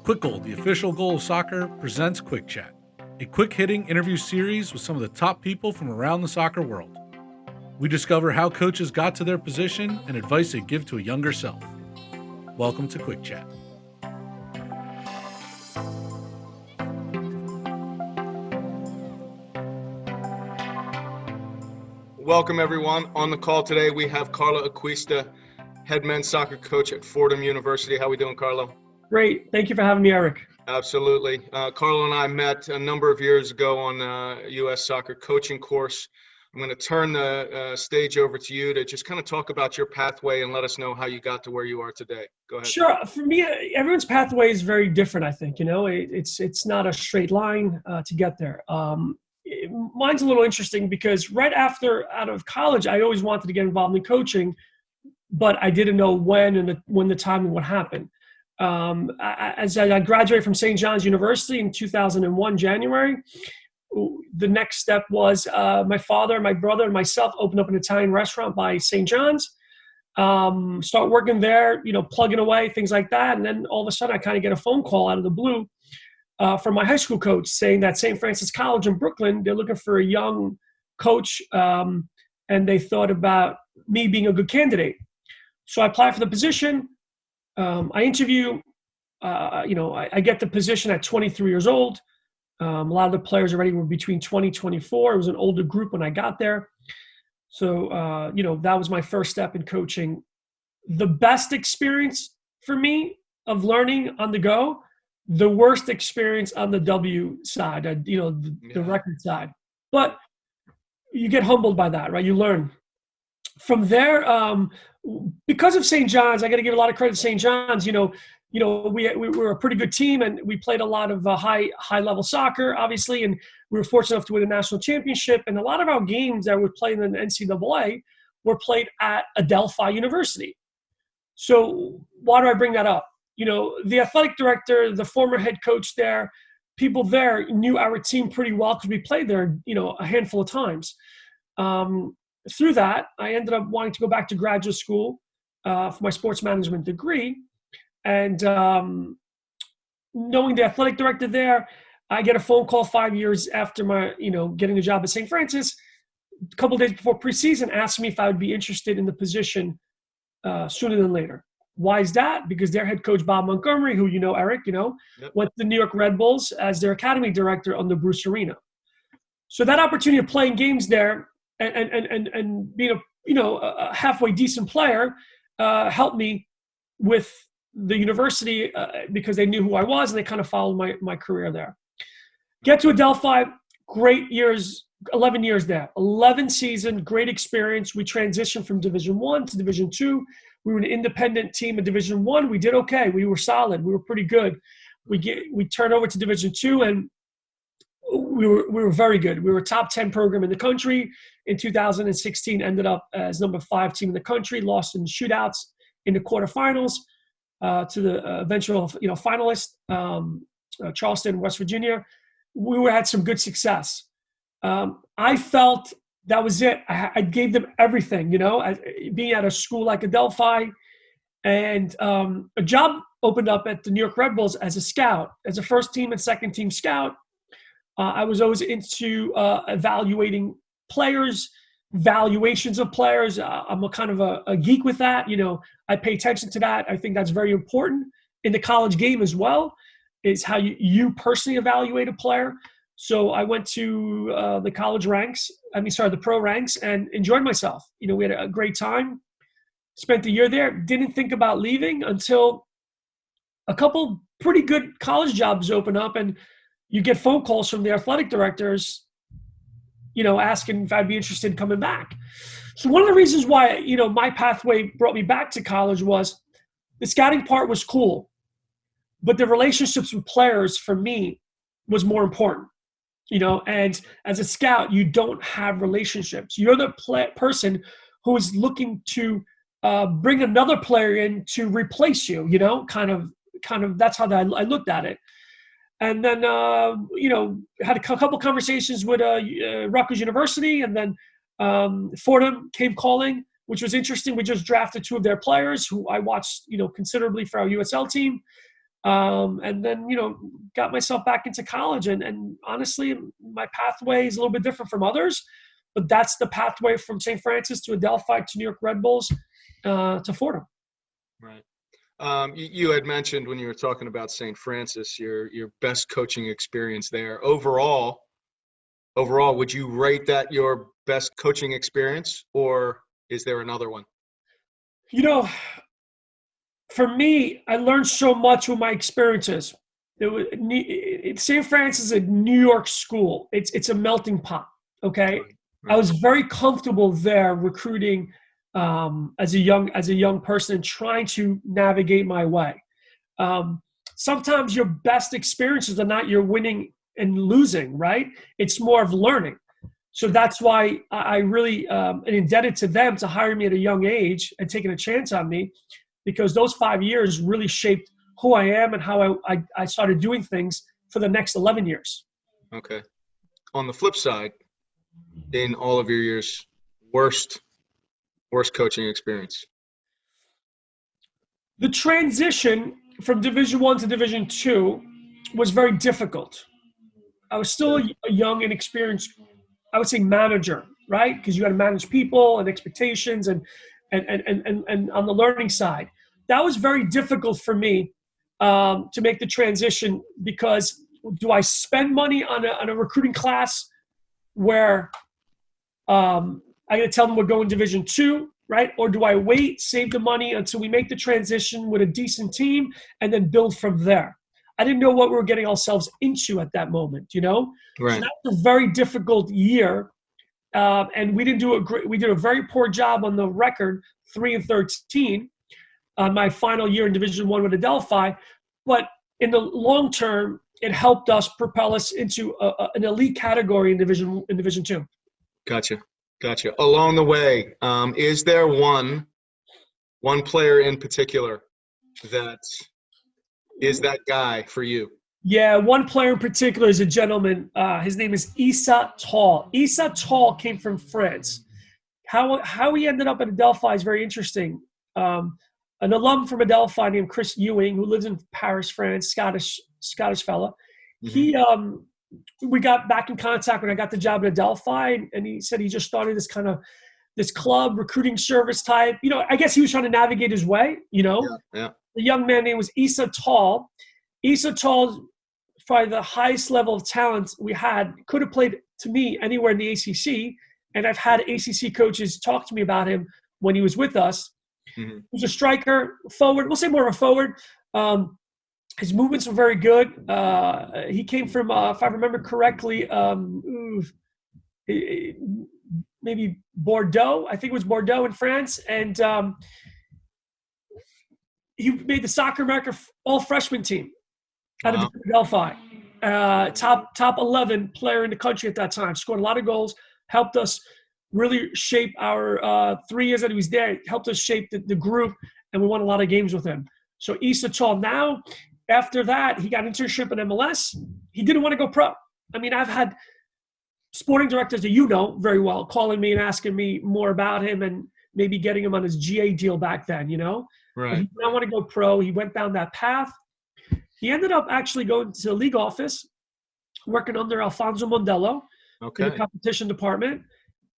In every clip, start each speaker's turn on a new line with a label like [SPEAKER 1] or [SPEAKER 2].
[SPEAKER 1] Kwik, the official goal of soccer, presents Kwik Chat, a quick-hitting interview series with some of the top people from around the soccer world. We discover how coaches got to their position and advice they give to a younger self. Welcome to Kwik Chat.
[SPEAKER 2] Welcome, everyone. On the call today, we have Carlo Acquista, head men's soccer coach at Fordham University. How are we doing, Carlo?
[SPEAKER 3] Great. Thank you for having me, Eric.
[SPEAKER 2] Absolutely. Carlo and I met a number of years ago on a U.S. soccer coaching course. I'm going to turn the stage over to you to just kind of talk about your pathway and let us know how you got to where you are today. Go ahead.
[SPEAKER 3] Sure. For me, everyone's pathway is very different, I think. You know, it's not a straight line to get there. Mine's a little interesting because right out of college, I always wanted to get involved in coaching, but I didn't know when the time and what happened. As I graduated from St. John's University in 2001, January, the next step was my father, my brother, and myself opened up an Italian restaurant by St. John's. Start working there, plugging away, things like that. And then all of a sudden I kind of get a phone call out of the blue from my high school coach saying that St. Francis College in Brooklyn, they're looking for a young coach, and they thought about me being a good candidate. So I applied for the position. I interview, I get the position at 23 years old. A lot of the players already were between 20 and 24. It was an older group when I got there. So, that was my first step in coaching. The best experience for me of learning on the go, the worst experience on the W side, the record side. But you get humbled by that, right? You learn. From there, because of St. John's, I got to give a lot of credit to St. John's. We were a pretty good team, and we played a lot of high level soccer, obviously, and we were fortunate enough to win a national championship. And a lot of our games that were played in the NCAA were played at Adelphi University. So why do I bring that up? The athletic director, the former head coach there, people there knew our team pretty well because we played there, a handful of times. Through that, I ended up wanting to go back to graduate school for my sports management degree. And knowing the athletic director there, I get a phone call 5 years after my, getting a job at St. Francis, a couple of days before preseason, asked me if I would be interested in the position sooner than later. Why is that? Because their head coach, Bob Montgomery, who Eric,
[SPEAKER 2] Yep.
[SPEAKER 3] went to the New York Red Bulls as their academy director under Bruce Arena. So that opportunity of playing games there and being a halfway decent player helped me with the university because they knew who I was and they kind of followed my career there. Get to Adelphi, great years, 11 years there, 11 seasons, great experience. We transitioned from Division I to Division II. We were an independent team in Division I. We did okay. We were solid. We were pretty good. We turned over to Division II and we were very good. We were a top 10 program in the country. In 2016, ended up as number 5 team in the country, lost in shootouts in the quarterfinals to the eventual finalist, Charleston, West Virginia. We had some good success. I felt that was it. I gave them everything, being at a school like Adelphi. And a job opened up at the New York Red Bulls as a scout, as a first team and second team scout. I was always into evaluating players, valuations of players. I'm a kind of a geek with that. I pay attention to that. I think that's very important in the college game as well, is how you personally evaluate a player. So I went to the pro ranks and enjoyed myself. We had a great time, spent a year there, didn't think about leaving until a couple pretty good college jobs open up and you get phone calls from the athletic directors, asking if I'd be interested in coming back. So one of the reasons why, my pathway brought me back to college was the scouting part was cool, but the relationships with players for me was more important, and as a scout, you don't have relationships. You're the person who is looking to bring another player in to replace you, kind of that's how I looked at it. And then, had a couple conversations with Rutgers University, and then Fordham came calling, which was interesting. We just drafted 2 of their players who I watched, considerably for our USL team. And then, got myself back into college. And honestly, my pathway is a little bit different from others, but that's the pathway from St. Francis to Adelphi to New York Red Bulls to Fordham.
[SPEAKER 2] Right. You had mentioned when you were talking about St. Francis, your best coaching experience there. Overall, would you rate that your best coaching experience, or is there another one?
[SPEAKER 3] For me, I learned so much with my experiences. St. Francis is a New York school. It's a melting pot. Okay,
[SPEAKER 2] Right.
[SPEAKER 3] I was very comfortable there recruiting as a young person, trying to navigate my way. Sometimes your best experiences are not your winning and losing, right? It's more of learning. So that's why I really am indebted to them to hire me at a young age and taking a chance on me, because those 5 years really shaped who I am and how I started doing things for the next 11 years.
[SPEAKER 2] Okay. On the flip side, in all of your years, worst coaching experience?
[SPEAKER 3] The transition from Division I to Division II was very difficult. I was still a young and experienced, I would say, manager, right? Because you got to manage people and expectations and on the learning side. That was very difficult for me to make the transition, because do I spend money on a recruiting class where I got to tell them we're going Division II, right? Or do I wait, save the money until we make the transition with a decent team and then build from there? I didn't know what we were getting ourselves into at that moment,
[SPEAKER 2] Right.
[SPEAKER 3] So that was a very difficult year. And we did a very poor job on the record, 3-13, my final year in Division I with Adelphi. But in the long term, it helped us propel us into an elite category in Division II.
[SPEAKER 2] Gotcha. Along the way, is there one player in particular that is that guy for you?
[SPEAKER 3] Yeah, one player in particular is a gentleman. His name is Issa Tall. Issa Tall came from France. How he ended up at Adelphi is very interesting. An alum from Adelphi named Chris Ewing, who lives in Paris, France, Scottish fella.
[SPEAKER 2] Mm-hmm.
[SPEAKER 3] We got back in contact when I got the job at Adelphi, and he said he just started this club recruiting service type. I guess he was trying to navigate his way.
[SPEAKER 2] Yeah.
[SPEAKER 3] The young man name was Issa Tall. Issa Tall, probably the highest level of talent we had, could have played to me anywhere in the ACC. And I've had ACC coaches talk to me about him when he was with us.
[SPEAKER 2] Mm-hmm.
[SPEAKER 3] He was a striker, forward. We'll say more of a forward. His movements were very good. He came from, if I remember correctly, maybe Bordeaux. I think it was Bordeaux in France. And he made the Soccer America all freshman team out of Adelphi. Top 11 player in the country at that time. Scored a lot of goals. Helped us really shape our 3 years that he was there. Helped us shape the group, and we won a lot of games with him. So Issa Tall. Now, after that, he got internship in MLS. He didn't want to go pro. I mean, I've had sporting directors that you know very well calling me and asking me more about him and maybe getting him on his GA deal back then,
[SPEAKER 2] Right.
[SPEAKER 3] But he did not want to go pro. He went down that path. He ended up actually going to the league office, working under Alfonso Mondello in the competition department.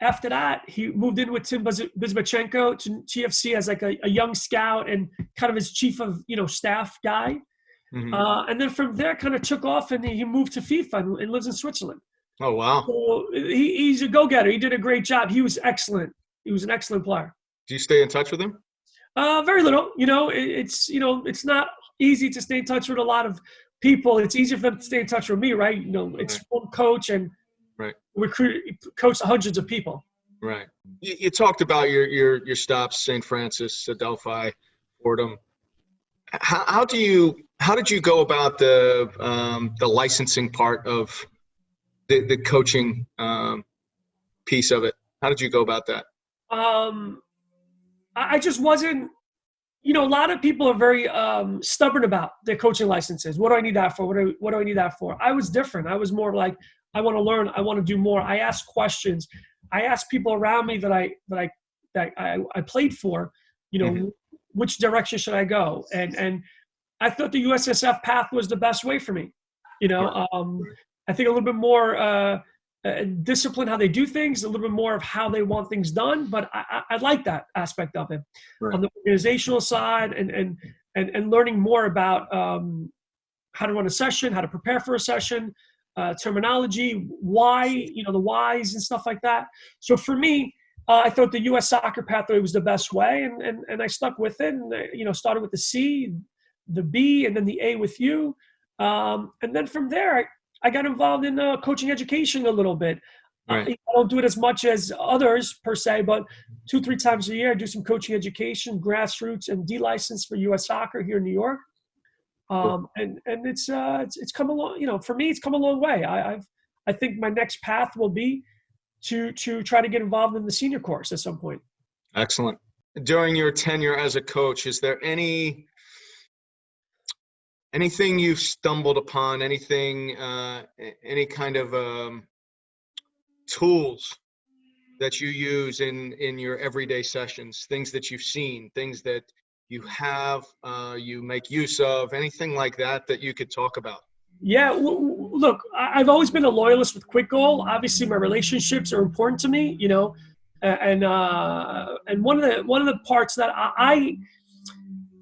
[SPEAKER 3] After that, he moved in with Tim Bizbachenko to TFC as like a young scout and kind of his chief of staff guy.
[SPEAKER 2] Mm-hmm.
[SPEAKER 3] And then from there, kind of took off and he moved to FIFA and lives in Switzerland.
[SPEAKER 2] Oh wow!
[SPEAKER 3] So he's a go-getter. He did a great job. He was excellent. He was an excellent player.
[SPEAKER 2] Do you stay in touch with him?
[SPEAKER 3] Very little. It's not easy to stay in touch with a lot of people. It's easier for them to stay in touch with me, right? It's one coach and coach hundreds of people.
[SPEAKER 2] Right. You talked about your stops, St. Francis, Adelphi, Fordham. How did you go about the licensing part of the coaching piece of it? How did you go about that?
[SPEAKER 3] I just wasn't, a lot of people are very stubborn about their coaching licenses. What do I need that for? What do I need that for? I was different. I was more like, I want to learn. I want to do more. I asked questions. I asked people around me that I played for, which direction should I go? And I thought the USSF path was the best way for me. You know, I think a little bit more discipline, how they do things, a little bit more of how they want things done. But I like that aspect of it on the organizational side, and learning more about how to run a session, how to prepare for a session, terminology, why, you know, the whys and stuff like that. So for me, I thought the U.S. soccer pathway was the best way, and I stuck with it. And you know, started with the C, the B, and then the A with you. And then from there, I got involved in coaching education a little bit. I don't do it as much as others per se, but 2-3 times a year, I do some coaching education, grassroots, and D license for U.S. soccer here in New York. And it's come along. You know, for me, it's come a long way. I think my next path will be to try to get involved in the senior course at some point.
[SPEAKER 2] Excellent. During your tenure as a coach, is there anything you've stumbled upon, anything, any kind of tools that you use in your everyday sessions, things that you've seen, things that you have, you make use of, anything like that you could talk about?
[SPEAKER 3] Yeah, look, I've always been a loyalist with Kwik Goal. Obviously, my relationships are important to me, you know, and one of the parts that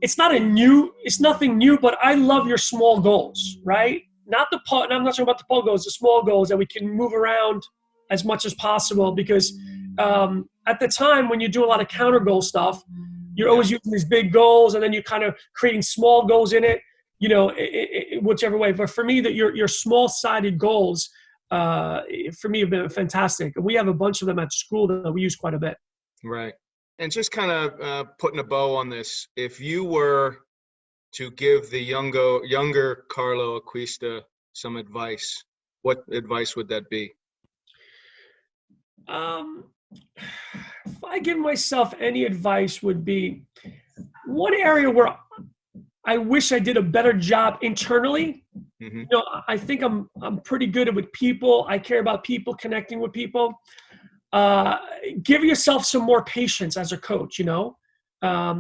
[SPEAKER 3] it's nothing new, but I love your small goals, right? I'm not talking about the PO goals, the small goals that we can move around as much as possible, because at the time when you do a lot of counter goal stuff, you're always using these big goals, and then you're kind of creating small goals in it, you know, whichever way. But for me, that your small-sided goals, for me, have been fantastic. And we have a bunch of them at school that we use quite a bit.
[SPEAKER 2] Right. And just kind of putting a bow on this, if you were to give the younger Carlo Acquista some advice, what advice would that be?
[SPEAKER 3] If I give myself any advice, would be one area where I wish I did a better job internally. Mm-hmm. You know, I think I'm pretty good with people. I care about people, connecting with people. Give yourself some more patience as a coach. You know,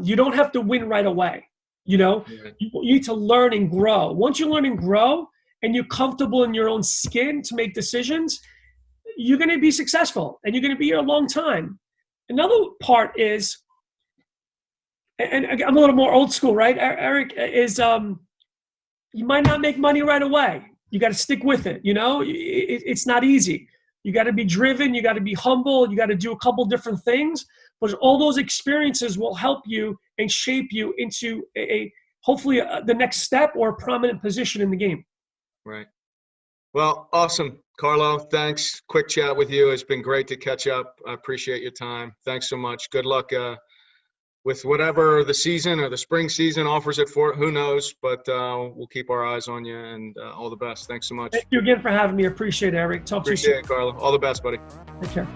[SPEAKER 3] you don't have to win right away. You know, you need to learn and grow. Once you learn and grow, and you're comfortable in your own skin to make decisions, you're going to be successful, and you're going to be here a long time. Another part is, and I'm a little more old school, right, Eric, is you might not make money right away. You got to stick with it. You know, it's not easy. You got to be driven. You got to be humble. You got to do a couple different things. But all those experiences will help you and shape you into hopefully the next step or a prominent position in the game.
[SPEAKER 2] Right. Well, awesome. Carlo, thanks. Quick chat with you. It's been great to catch up. I appreciate your time. Thanks so much. Good luck with whatever the season or the spring season offers it for. Who knows? But we'll keep our eyes on you, and all the best. Thanks so much.
[SPEAKER 3] Thank you again for having me. Appreciate it, Eric. Talk to you soon.
[SPEAKER 2] Appreciate it, Carlo. All the best, buddy.
[SPEAKER 3] Take care.